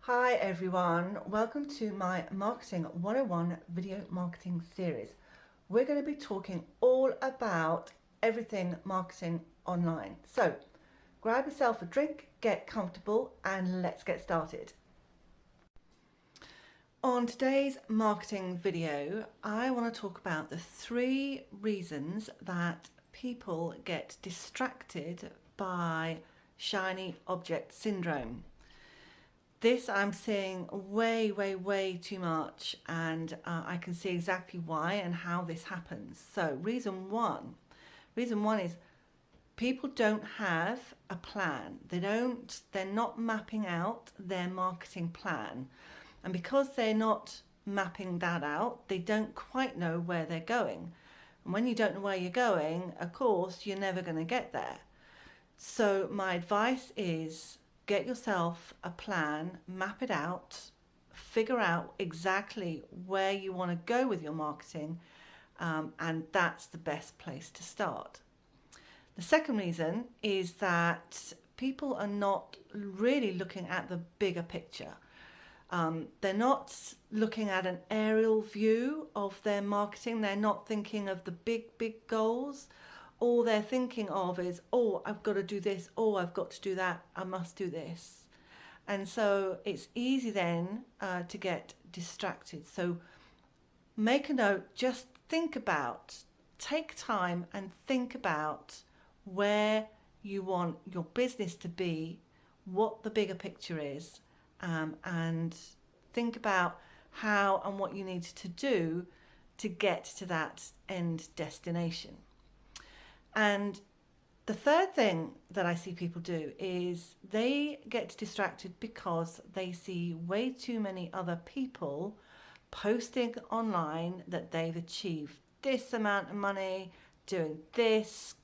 Hi everyone, welcome to my Marketing 101 video marketing series. We're going to be talking all about everything marketing online. So grab yourself a drink, get comfortable, and let's get started. On today's marketing video, I want to talk about the 3 reasons that people get distracted by shiny object syndrome. This I'm seeing way too much, and I can see exactly why and how this happens. So reason one is people don't have a plan. They're not mapping out their marketing plan. And because they're not mapping that out, they don't quite know where they're going. And when you don't know where you're going, of course, you're never going to get there. So my advice is get yourself a plan, map it out, figure out exactly where you want to go with your marketing, and that's the best place to start. The second reason is that people are not really looking at the bigger picture. They're not looking at an aerial view of their marketing. They're not thinking of the big goals. All they're thinking of is, oh, I've got to do this, oh, I've got to do that, I must do this. And so it's easy then to get distracted. So make a note, just take time and think about where you want your business to be, what the bigger picture is, and think about how and what you need to do to get to that end destination. And the third thing that I see people do is they get distracted because they see way too many other people posting online that they've achieved this amount of money, doing this,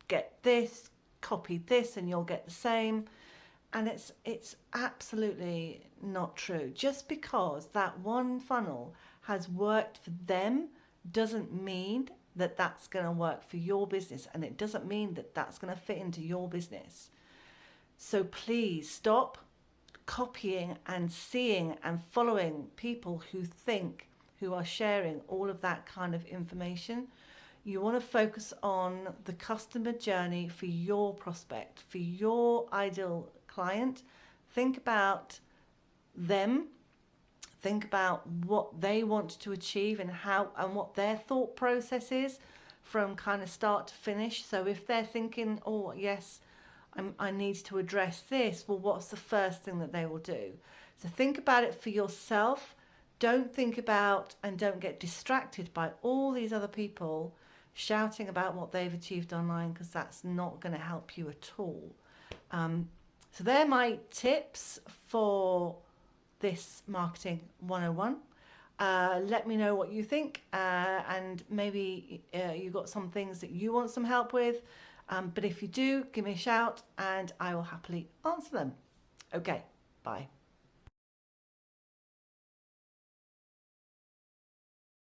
get this, copy this and you'll get the same. And it's absolutely not true. Just because that one funnel has worked for them doesn't mean that that's going to work for your business, and it doesn't mean that that's going to fit into your business. So please stop copying and seeing and following people who are sharing all of that kind of information. You want to focus on the customer journey for your prospect, for your ideal client. Think about them. Think about what they want to achieve and how and what their thought process is from kind of start to finish. So if they're thinking, oh yes, I need to address this, well, what's the first thing that they will do? So think about it for yourself. Don't think about and don't get distracted by all these other people shouting about what they've achieved online, because that's not going to help you at all. So they're my tips for this Marketing 101. Let me know what you think, and maybe you got some things that you want some help with, but if you do, give me a shout and I will happily answer them. Okay, bye.